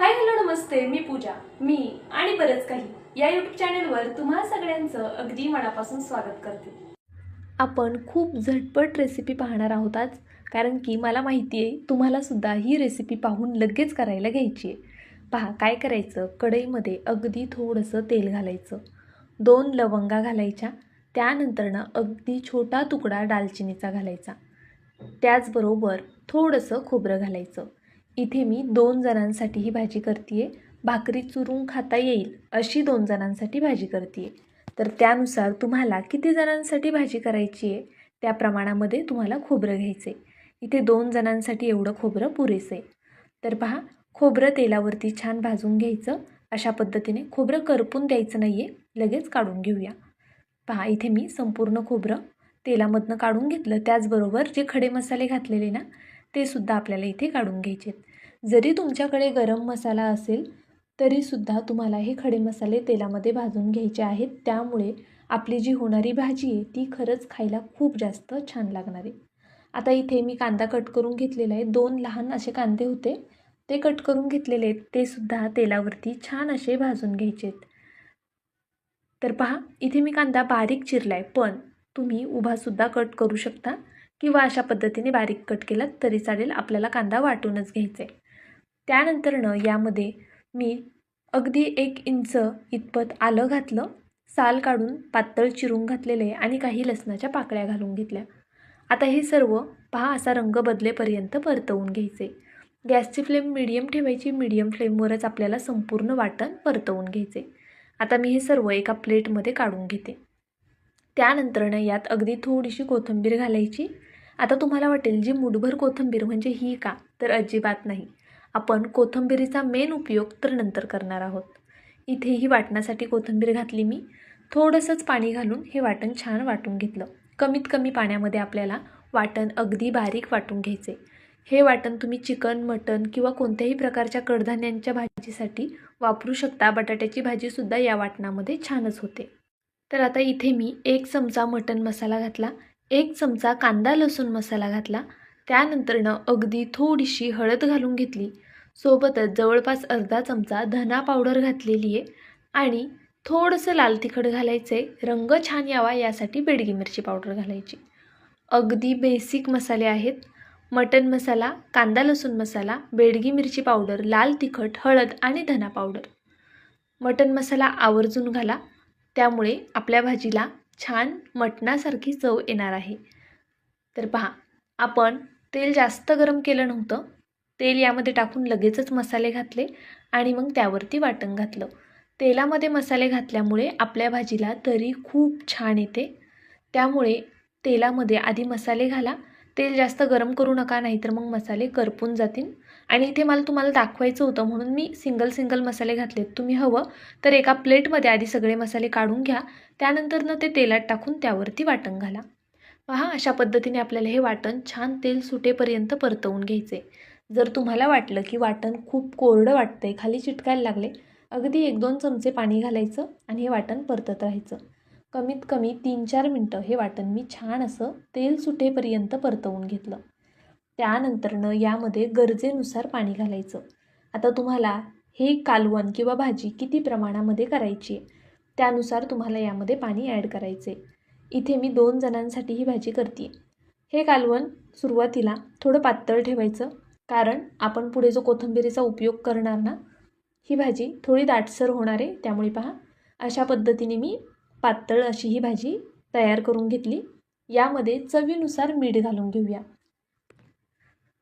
Hi hello नमस्ते, मी पूजा. मी आणि बरंच काही या यूट्यूब चॅनलवर तुम्हा सगळ्यांचं अगदी मनापासून स्वागत करते. आपण खूप झटपट रेसिपी पाहणार आहोत आज, कारण की मला माहिती आहे तुम्हालासुद्धा ही रेसिपी पाहून लगेच करायला घ्यायची आहे. पहा काय करायचं, कढईमध्ये अगदी थोडंसं तेल घालायचं, 2 लवंगा घालायच्या, त्यानंतरनं अगदी छोटा तुकडा दालचिनीचा घालायचा, त्याचबरोबर थोडंसं खोबरं घालायचं. इथे मी 2 जणांसाठी ही भाजी करते आहे. भाकरी चुरून खाता येईल अशी 2 जणांसाठी भाजी करते आहे. तर त्यानुसार तुम्हाला किती जणांसाठी भाजी करायची आहे त्या प्रमाणामध्ये तुम्हाला खोबरं घ्यायचं आहे. इथे 2 जणांसाठी एवढं खोबरं पुरेसं आहे. तर पहा, खोबरं तेलावरती छान भाजून घ्यायचं. अशा पद्धतीने खोबरं करपून द्यायचं नाही आहे, लगेच काढून घेऊया. पहा इथे मी संपूर्ण खोबरं तेलामधनं काढून घेतलं. त्याचबरोबर जे खडे मसाले घातलेले ना ते सुद्धा आपल्याला इथे काढून घ्यायचे आहेत. जरी तुमच्याकडे गरम मसाला असेल तरीसुद्धा तुम्हाला हे खडे मसाले तेलामध्ये भाजून घ्यायचे आहेत. त्यामुळे आपली जी होणारी भाजी आहे ती खरंच खायला खूप जास्त छान लागणार आहे. आता इथे मी कांदा कट करून घेतलेला आहे. 2 लहान असे कांदे होते, ते कट करून घेतलेले आहेत. ते सुद्धा तेलावरती छान असे भाजून घ्यायचे आहेत. तर पहा इथे मी कांदा बारीक चिरला आहे, पण तुम्ही उभासुद्धा कट करू शकता किंवा अशा पद्धतीने बारीक कट केलात तरी चालेल. आपल्याला कांदा वाटूनच घ्यायचा आहे. त्यानंतरनं यामध्ये मी अगदी 1 इंच इतपत आलं घातलं, साल काढून पातळ चिरून घातलेलं आहे आणि काही लसणाच्या पाकळ्या घालून घेतल्या. आता हे सर्व पहा असा रंग बदलेपर्यंत परतवून घ्यायचे. गॅसची फ्लेम मीडियम ठेवायची. मीडियम फ्लेमवरच आपल्याला संपूर्ण वाटण परतवून घ्यायचे. आता मी हे सर्व एका प्लेटमध्ये काढून घेते. त्यानंतरनं यात अगदी थोडीशी कोथिंबीर घालायची. आता तुम्हाला वाटेल जी मुठभर कोथिंबीर म्हणजे ही का, तर अजिबात नाही. आपण कोथिंबीरीचा मेन उपयोग तर नंतर करणार आहोत. इथे ही वाटण्यासाठी कोथिंबीर घातली मी. थोडंसंच पाणी घालून हे वाटण छान वाटून घेतलं. कमीत कमी पाण्यामध्ये आपल्याला वाटण अगदी बारीक वाटून घ्यायचे. हे वाटण तुम्ही चिकन, मटण किंवा कोणत्याही प्रकारच्या कडधान्यांच्या भाजीसाठी वापरू शकता. बटाट्याची भाजीसुद्धा या वाटणामध्ये छानच होते. तर आता इथे मी 1 चमचा मटण मसाला घातला, 1 चमचा कांदा लसूण मसाला घातला. त्यानंतरनं अगदी थोडीशी हळद घालून घेतली. सोबतच जवळपास अर्धा चमचा धना पावडर घातलेली आहे आणि थोडंसं लाल तिखट घालायचं आहे. रंग छान यावा यासाठी बेडगी मिरची पावडर घालायची. अगदी बेसिक मसाले आहेत. मटण मसाला, कांदा लसूण मसाला, बेडगी मिरची पावडर, लाल तिखट, हळद आणि धना पावडर. मटण मसाला आवर्जून घाला, त्यामुळे आपल्या भाजीला छान मटणासारखी चव येणार आहे. तर पहा, आपण तेल जास्त गरम केलं नव्हतं. तेल यामध्ये टाकून लगेचच मसाले घातले आणि मग त्यावरती वाटण घातलं. तेलामध्ये मसाले घातल्यामुळे आपल्या भाजीला तरी खूप छान येते. त्यामुळे तेलामध्ये आधी मसाले घाला. तेल जास्त गरम करू नका, नाहीतर मग मसाले करपून जातील. आणि इथे मला तुम्हाला दाखवायचं होतं म्हणून मी सिंगल मसाले घातलेत. तुम्ही हवं तर एका प्लेटमध्ये आधी सगळे मसाले काढून घ्या, त्यानंतरनं ते तेलात टाकून त्यावरती वाटण घाला. पहा अशा पद्धतीने आपल्याला हे वाटण छान तेल सुटेपर्यंत परतवून घ्यायचे. जर तुम्हाला वाटलं की वाटण खूप कोरडं वाटतंय, खाली चिटकायला लागले, अगदी 1-2 चमचे पाणी घालायचं आणि हे वाटण परतत राहायचं. कमीत कमी 3-4 मिनटं हे वाटण मी छान असं तेल सुटेपर्यंत परतवून घेतलं. त्यानंतरनं यामध्ये गरजेनुसार पाणी घालायचं. आता तुम्हाला हे कालवण किंवा भाजी किती प्रमाणामध्ये करायची आहे त्यानुसार तुम्हाला यामध्ये पाणी ॲड करायचे. इथे मी 2 जणांसाठी ही भाजी करते. हे कालवण सुरुवातीला थोडं पातळ ठेवायचं, कारण आपण पुढे जो कोथिंबीरीचा उपयोग करणार ना, ही भाजी थोडी दाटसर होणार आहे. त्यामुळे पहा अशा पद्धतीने मी पातळ अशी ही भाजी तयार करून घेतली. यामध्ये चवीनुसार मीठ घालून घेऊया.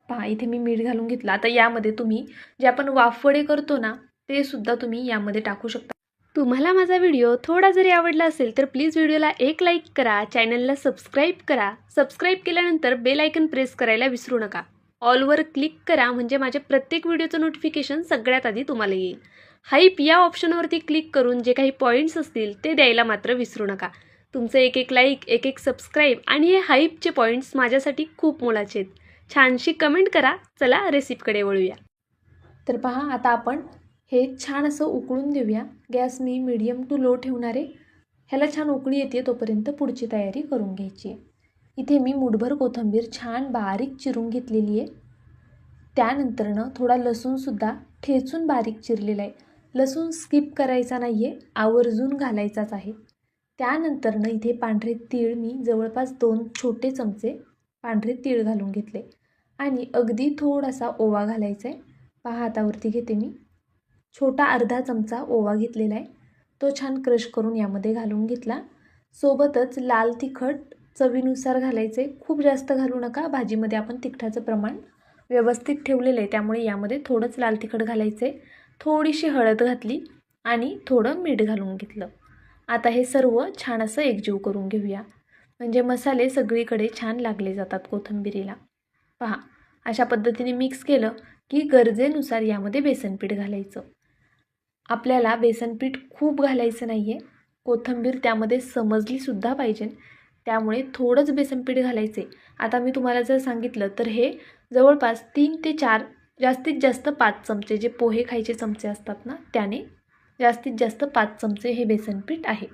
पहा इथे मी मीठ घालून घेतलं. आता यामध्ये तुम्ही जे आपण वाफवडे करतो ना, ते सुद्धा तुम्ही यामध्ये टाकू शकता. तुम्हाला माझा व्हिडिओ थोडा जरी आवडला असेल तर प्लीज व्हिडिओला एक लाईक करा, चॅनलला सबस्क्राईब करा. सबस्क्राईब केल्यानंतर बेल आयकन प्रेस करायला विसरू नका. ऑलवर क्लिक करा, म्हणजे माझ्या प्रत्येक व्हिडिओचं नोटिफिकेशन सगळ्यात आधी तुम्हाला येईल. हाईप या ऑप्शनवरती क्लिक करून जे काही पॉईंट्स असतील ते द्यायला मात्र विसरू नका. तुमचं एक लाईक, एक सबस्क्राईब आणि हे हाईपचे पॉईंट्स माझ्यासाठी खूप मोलाचे आहेत. छानशी कमेंट करा. चला रेसिपीकडे वळूया. तर पहा आता आपण हे छान असं उकळून देऊया. गॅस मी मीडियम टू लो ठेवणार आहे. ह्याला छान उकळी येते तोपर्यंत पुढची तयारी करून घ्यायची आहे. इथे मी मुठभर कोथिंबीर छान बारीक चिरून घेतलेली आहे. त्यानंतरनं थोडा लसूणसुद्धा ठेचून बारीक चिरलेला आहे. लसूण स्किप करायचा नाही आहे, आवर्जून घालायचाच आहे. त्यानंतरनं इथे पांढरे तीळ मी जवळपास 2 छोटे चमचे पांढरे तीळ घालून घेतले आणि अगदी थोडासा ओवा घालायचा आहे. पहा हातावरती घेते मी. छोटा अर्धा चमचा ओवा घेतलेला आहे, तो छान क्रश करून यामध्ये घालून घेतला. सोबतच लाल तिखट चवीनुसार घालायचे, खूप जास्त घालू नका. भाजीमध्ये आपण तिखटाचं प्रमाण व्यवस्थित ठेवलेलं आहे, त्यामुळे यामध्ये थोडंच लाल तिखट घालायचं आहे. थोडीशी हळद घातली आणि थोडं मीठ घालून घेतलं. आता हे सर्व छान असं एकजीव करून घेऊया, म्हणजे मसाले सगळीकडे छान लागले जातात कोथिंबीरीला. पहा अशा पद्धतीने मिक्स केलं की गरजेनुसार यामध्ये बेसनपीठ घालायचं. आपल्याला बेसनपीठ खूप घालायचं नाही आहे, कोथिंबीर त्यामध्ये समजलीसुद्धा पाहिजे, त्यामुळे थोडंच बेसनपीठ घालायचे. आता मी तुम्हाला जर सांगितलं तर हे जवळपास 3 ते 4 जास्तीत जास्त 5 चमचे, जे पोहे खायचे चमचे असतात ना, त्याने जास्तीत जास्त 5 चमचे हे बेसनपीठ आहे.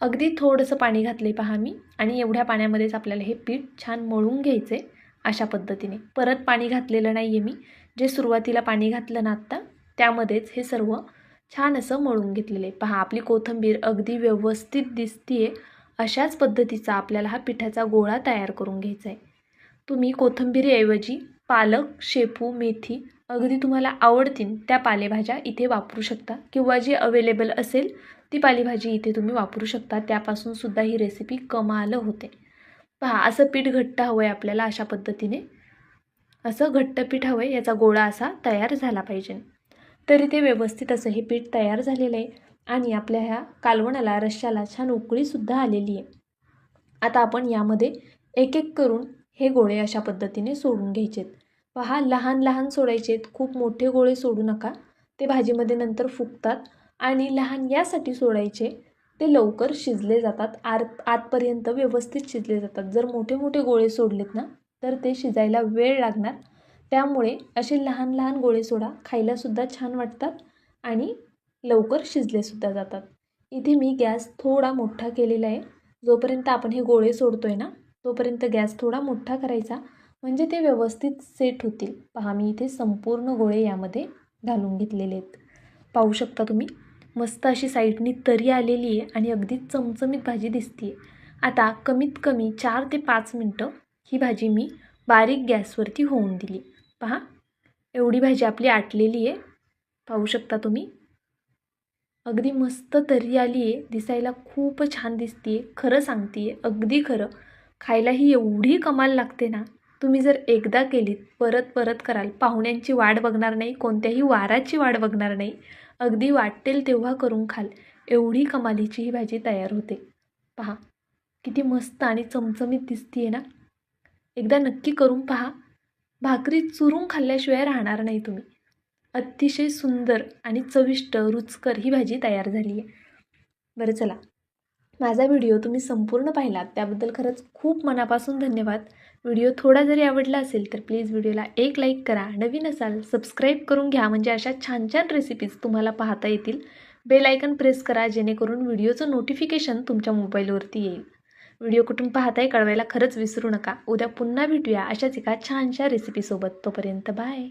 अगदी थोडंसं पाणी घातले पहा मी, आणि एवढ्या पाण्यामध्येच आपल्याला हे पीठ छान मळून घ्यायचे. अशा पद्धतीने परत पाणी घातलेलं नाही आहे मी, जे सुरुवातीला पाणी घातलं ना आत्ता, त्यामध्येच हे सर्व छान असं मळून घेतलेलं आहे. पहा आपली कोथिंबीर अगदी व्यवस्थित दिसते आहे. अशाच पद्धतीचा आपल्याला हा पिठाचा गोळा तयार करून घ्यायचा आहे. तुम्ही कोथिंबीरीऐवजी पालक, शेपू, मेथी अगदी तुम्हाला आवडतील त्या पालेभाज्या इथे वापरू शकता, किंवा जी अवेलेबल असेल ती पालेभाजी इथे तुम्ही वापरू शकता. त्यापासून सुद्धा ही रेसिपी कमाल होते. पहा असं पीठ घट्ट हवं आहे आपल्याला. अशा पद्धतीने असं घट्ट पीठ हवं आहे, याचा गोळा असा तयार झाला पाहिजे. तरी ते व्यवस्थित असं हे पीठ तयार झालेलं आहे आणि आपल्या ह्या कालवणाला, रश्श्याला छान उकळीसुद्धा आलेली आहे. आता आपण यामध्ये एक एक करून हे गोळे अशा पद्धतीने सोडून घ्यायचेत. पहा लहान लहान सोडायचेत, खूप मोठे गोळे सोडू नका, ते भाजीमध्ये नंतर फुगतात. आणि लहान यासाठी सोडायचे, ते लवकर शिजले जातात, आतपर्यंत व्यवस्थित शिजले जातात. जर मोठे मोठे गोळे सोडलेत ना तर ते शिजायला वेळ लागणार, त्यामुळे असे लहान लहान गोळे सोडा, खायलासुद्धा छान वाटतात आणि लवकर शिजलेसुद्धा जातात. इथे मी गॅस थोडा मोठा केलेला आहे. जोपर्यंत आपण हे गोळे सोडतो आहे ना, तोपर्यंत गॅस थोडा मोठा करायचा, म्हणजे ते व्यवस्थित सेट होतील. पहा मी इथे संपूर्ण गोळे यामध्ये घालून घेतलेले आहेत. पाहू शकता तुम्ही, मस्त अशी साईडनी तरी आलेली आहे आणि अगदी चमचमीत भाजी दिसते आहे. आता कमीत कमी 4 ते 5 मिनटं ही भाजी मी बारीक गॅसवरती होऊन दिली. पहा एवढी भाजी आपली आटलेली आहे. पाहू शकता तुम्ही, अगदी मस्त तरी आली आहे, दिसायला खूप छान दिसते आहे. खरं सांगते आहे, अगदी खरं, खायलाही एवढी कमाल लागते ना. तुम्ही जर एकदा केलीत परत परत कराल. पाहुण्यांची वाट बघणार नाही, कोणत्याही वाराची वाट बघणार नाही, अगदी वाटेल तेव्हा करून खाल. एवढी कमालीची ही भाजी तयार होते. पहा किती मस्त आणि चमचमीत दिसते आहे ना. एकदा नक्की करून पहा, भाकरी चुरून खाल्ल्याशिवाय राहणार नाही तुम्ही. अतिशय सुंदर आणि चविष्ट, रुचकर ही भाजी तयार झाली आहे. बरं चला, माझा व्हिडिओ तुम्ही संपूर्ण पाहिलात त्याबद्दल खरंच खूप मनापासून धन्यवाद. व्हिडिओ थोडा जरी आवडला असेल तर प्लीज व्हिडिओला एक लाईक करा. नवीन असाल सबस्क्राईब करून घ्या, म्हणजे अशा छान छान रेसिपीज तुम्हाला पाहता येतील. बेल आयकन प्रेस करा, जेणेकरून व्हिडिओचं नोटिफिकेशन तुमच्या मोबाईलवरती येईल. व्हिडिओ कुठून पाहताय कळवायला खरंच विसरू नका. उद्या पुन्हा भेटूया अशाच एका छानशा रेसिपीसोबत. तोपर्यंत बाय.